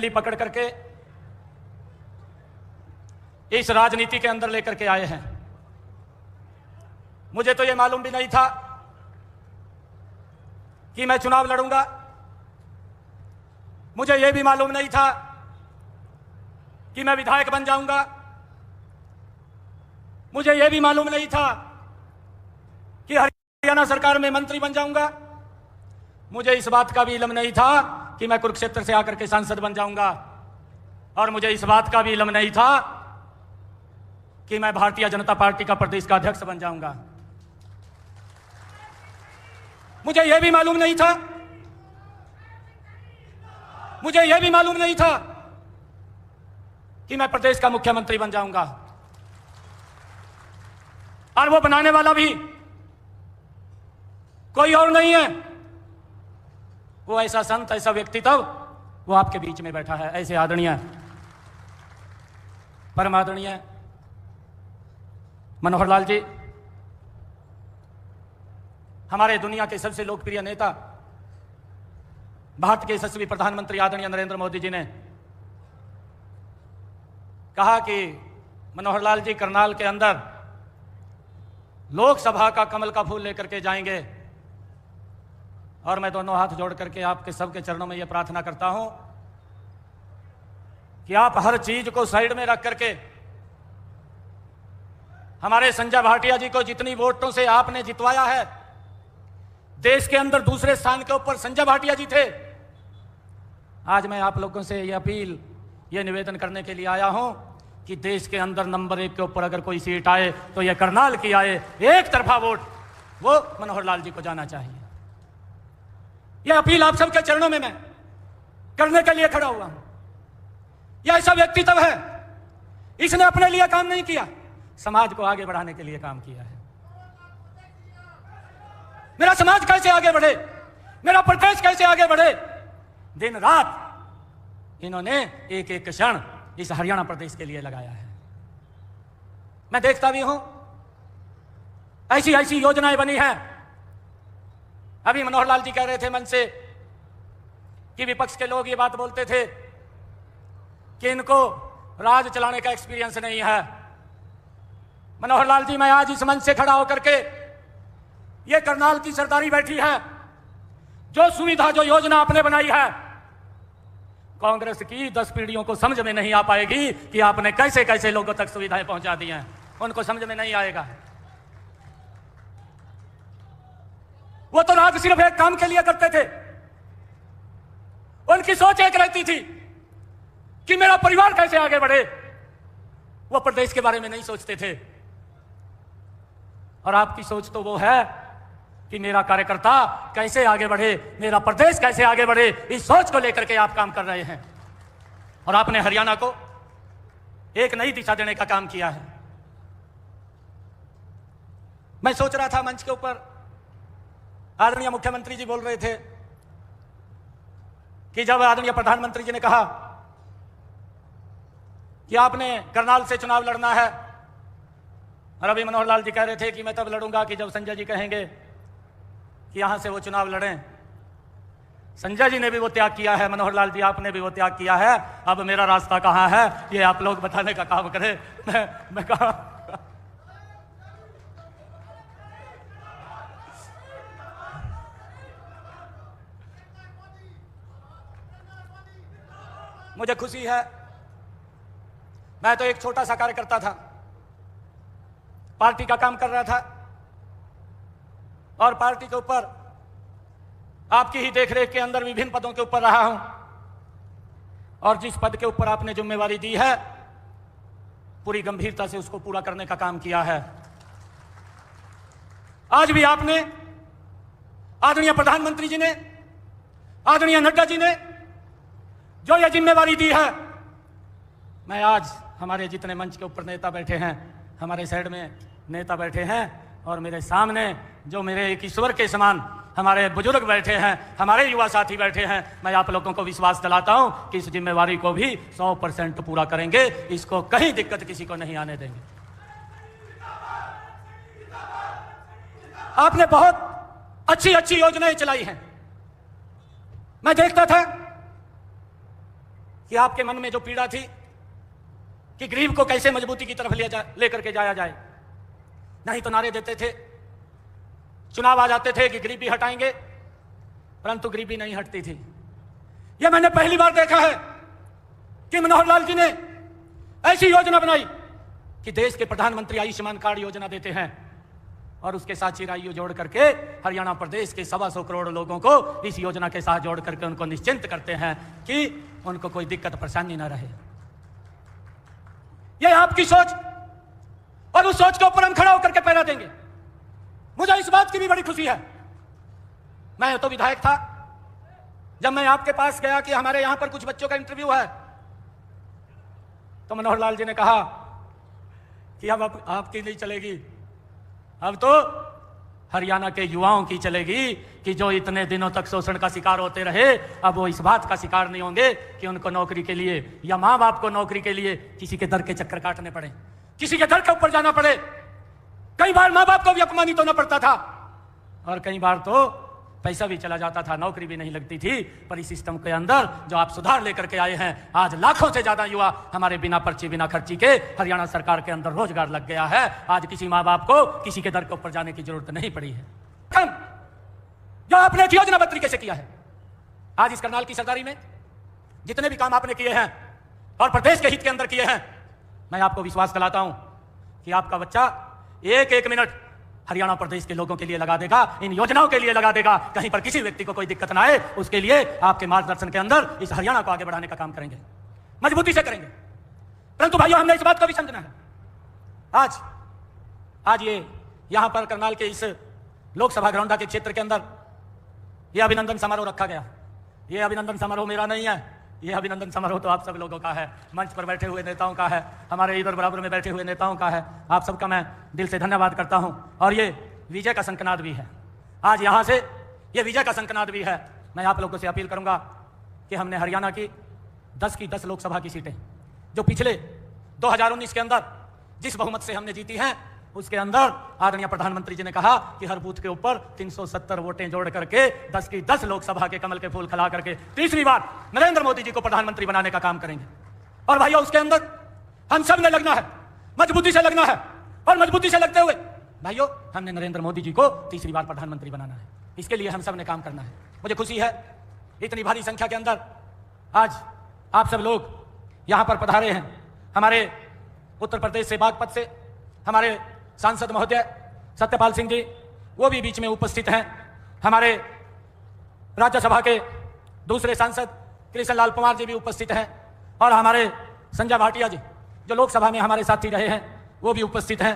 पकड़ करके इस राजनीति के अंदर लेकर के आए हैं। मुझे तो यह मालूम भी नहीं था कि मैं चुनाव लड़ूंगा। मुझे यह भी मालूम नहीं था कि मैं विधायक बन जाऊंगा। मुझे यह भी मालूम नहीं था कि हरियाणा सरकार में मंत्री बन जाऊंगा। मुझे इस बात का भी इल्म नहीं था कि मैं कुरुक्षेत्र से आकर के सांसद बन जाऊंगा। और मुझे इस बात का भी इल्म नहीं था कि मैं भारतीय जनता पार्टी का प्रदेश का अध्यक्ष बन जाऊंगा। मुझे यह भी मालूम नहीं था कि मैं प्रदेश का मुख्यमंत्री बन जाऊंगा। और वो बनाने वाला भी कोई और नहीं है, वो ऐसा संत, ऐसा व्यक्तित्व वो आपके बीच में बैठा है। ऐसे आदरणीय, परम आदरणीय मनोहर लाल जी, हमारे दुनिया के सबसे लोकप्रिय नेता, भारत के यशस्वी प्रधानमंत्री आदरणीय नरेंद्र मोदी जी ने कहा कि मनोहर लाल जी करनाल के अंदर लोकसभा का कमल का फूल लेकर के जाएंगे। और मैं दोनों हाथ जोड़ करके आपके सबके चरणों में यह प्रार्थना करता हूं कि आप हर चीज को साइड में रख करके हमारे संजय भाटिया जी को जितनी वोटों से आपने जितवाया है, देश के अंदर दूसरे स्थान के ऊपर संजय भाटिया जी थे। आज मैं आप लोगों से यह अपील, यह निवेदन करने के लिए आया हूं कि देश के अंदर नंबर 1 के ऊपर अगर कोई सीट आए तो यह करनाल की आए। एक तरफा वोट वो मनोहर लाल जी को जाना चाहिए। यह अपील आप सबके चरणों में मैं करने के लिए खड़ा हुआ हूं। यह ऐसा व्यक्तित्व है, इसने अपने लिए काम नहीं किया, समाज को आगे बढ़ाने के लिए काम किया है। मेरा समाज कैसे आगे बढ़े, मेरा प्रदेश कैसे आगे बढ़े, दिन रात इन्होंने एक एक क्षण इस हरियाणा प्रदेश के लिए लगाया है। मैं देखता भी हूं ऐसी ऐसी योजनाएं बनी हैं। अभी मनोहर लाल जी कह रहे थे मन से कि विपक्ष के लोग ये बात बोलते थे कि इनको राज चलाने का एक्सपीरियंस नहीं है। मनोहर लाल जी, मैं आज इस मंच से खड़ा होकर के, ये करनाल की सरदारी बैठी है, जो सुविधा, जो योजना आपने बनाई है, कांग्रेस की 10 पीढ़ियों को समझ में नहीं आ पाएगी कि आपने कैसे कैसे लोगों तक सुविधाएं पहुंचा दी हैं। उनको समझ में नहीं आएगा। वो तो राज सिर्फ एक काम के लिए करते थे। उनकी सोच एक रहती थी कि मेरा परिवार कैसे आगे बढ़े। वो प्रदेश के बारे में नहीं सोचते थे। और आपकी सोच तो वो है कि मेरा कार्यकर्ता कैसे आगे बढ़े, मेरा प्रदेश कैसे आगे बढ़े। इस सोच को लेकर के आप काम कर रहे हैं। और आपने हरियाणा को एक नई दिशा देने का काम किया है। मैं सोच रहा था, मंच के ऊपर आदरणीय मुख्यमंत्री जी बोल रहे थे कि जब आदरणीय प्रधानमंत्री जी ने कहा कि आपने करनाल से चुनाव लड़ना है, और अभी मनोहर लाल जी कह रहे थे कि मैं तब लड़ूंगा कि जब संजय जी कहेंगे कि यहां से वो चुनाव लड़ें। संजय जी ने भी वो त्याग किया है, मनोहर लाल जी आपने भी वो त्याग किया है। अब मेरा रास्ता कहां है, ये आप लोग बताने का काम करें। मैं कहा, मुझे खुशी है, मैं तो एक छोटा सा कार्यकर्ता था, पार्टी का काम कर रहा था, और पार्टी के ऊपर आपकी ही देखरेख के अंदर विभिन्न पदों के ऊपर रहा हूं। और जिस पद के ऊपर आपने जिम्मेवारी दी है, पूरी गंभीरता से उसको पूरा करने का काम किया है। आज भी आपने, आदरणीय प्रधानमंत्री जी ने, आदरणीय नड्डा जी ने जो यह जिम्मेवारी दी है, मैं आज, हमारे जितने मंच के ऊपर नेता बैठे हैं, हमारे साइड में नेता बैठे हैं, और मेरे सामने जो मेरे एक ईश्वर के समान हमारे बुजुर्ग बैठे हैं, हमारे युवा साथी बैठे हैं, मैं आप लोगों को विश्वास दिलाता हूं कि इस जिम्मेवारी को भी 100% पूरा करेंगे। इसको कहीं दिक्कत किसी को नहीं आने देंगे। आपने बहुत अच्छी अच्छी योजनाएं चलाई हैं। मैं देखता था कि आपके मन में जो पीड़ा थी कि गरीब को कैसे मजबूती की तरफ लेकर के जाया जाए, नहीं तो नारे देते थे, चुनाव आ जाते थे कि गरीबी हटाएंगे, परंतु गरीबी नहीं हटती थी। यह मैंने पहली बार देखा है कि मनोहर लाल जी ने ऐसी योजना बनाई कि देश के प्रधानमंत्री आयुष्मान कार्ड योजना देते हैं और उसके साथ चिरायु जोड़ करके हरियाणा प्रदेश के 125 करोड़ लोगों को इस योजना के साथ जोड़ करके उनको निश्चिंत करते हैं कि उनको कोई दिक्कत परेशानी ना रहे। यह आपकी सोच, और उस सोच के ऊपर हम खड़ा होकर के पैरा देंगे। मुझे इस बात की भी बड़ी खुशी है, मैं तो विधायक था, जब मैं आपके पास गया कि हमारे यहां पर कुछ बच्चों का इंटरव्यू है, तो मनोहर लाल जी ने कहा कि अब आपकी नहीं चलेगी, अब तो हरियाणा के युवाओं की चलेगी कि जो इतने दिनों तक शोषण का शिकार होते रहे, अब वो इस बात का शिकार नहीं होंगे कि उनको नौकरी के लिए या माँ बाप को नौकरी के लिए किसी के दर के चक्कर काटने पड़े, किसी के दर के ऊपर जाना पड़े। कई बार माँ बाप को भी अपमानित होना पड़ता था और कई बार तो पैसा भी चला जाता था, नौकरी भी नहीं लगती थी। पर इस सिस्टम के अंदर जो आप सुधार लेकर के आए हैं, आज लाखों से ज्यादा युवा हमारे बिना पर्ची बिना खर्ची के हरियाणा सरकार के अंदर रोजगार लग गया है। आज किसी माँ बाप को किसी के दर के ऊपर जाने की जरूरत नहीं पड़ी है। जो आपने योजनाबद्ध तरीके से किया है, आज इस करनाल की सरदारी में जितने भी काम आपने किए हैं और प्रदेश के हित के अंदर किए हैं, मैं आपको विश्वास दिलाता हूं कि आपका बच्चा एक एक मिनट हरियाणा प्रदेश के लोगों के लिए लगा देगा, इन योजनाओं के लिए लगा देगा। कहीं पर किसी व्यक्ति को कोई दिक्कत ना आए, उसके लिए आपके मार्गदर्शन के अंदर इस हरियाणा को आगे बढ़ाने का काम करेंगे, मजबूती से करेंगे। परंतु भाइयों, हमने इस बात को भी समझना है। आज ये यहां पर करनाल के इस लोकसभा ग्राउंडा के क्षेत्र के अंदर यह अभिनंदन समारोह रखा गया। यह अभिनंदन समारोह मेरा नहीं है, यह अभिनंदन समारोह तो आप सब लोगों का है, मंच पर बैठे हुए नेताओं का है, हमारे इधर बराबर में बैठे हुए नेताओं का है। आप सबका मैं दिल से धन्यवाद करता हूं। और ये विजय का शंखनाद भी है, आज यहां से ये विजय का शंखनाद भी है। मैं आप लोगों से अपील करूंगा कि हमने हरियाणा की 10 की 10 लोकसभा की सीटें जो पिछले 2019 के अंदर जिस बहुमत से हमने जीती हैं, उसके अंदर आदरणीय प्रधानमंत्री जी ने कहा कि हर बूथ के ऊपर 370 वोटें जोड़ करके 10 की 10 लोकसभा के कमल के फूल खिला करके तीसरी बार नरेंद्र मोदी जी को प्रधानमंत्री बनाने का काम करेंगे। और भाइयों, उसके अंदर हम सब ने लगना है, मजबूती से लगना है। और मजबूती से लगते हुए भाइयों, हमने नरेंद्र मोदी जी को तीसरी बार प्रधानमंत्री बनाना है। इसके लिए हम सब ने काम करना है। मुझे खुशी है इतनी भारी संख्या के अंदर आज आप सब लोग यहां पर पधारे हैं। हमारे उत्तर प्रदेश से बागपत से हमारे सांसद महोदय सत्यपाल सिंह जी, वो भी बीच में उपस्थित हैं। हमारे राज्यसभा के दूसरे सांसद कृष्ण लाल पंवार जी भी उपस्थित हैं। और हमारे संजय भाटिया जी जो लोकसभा में हमारे साथी रहे हैं, वो भी उपस्थित हैं।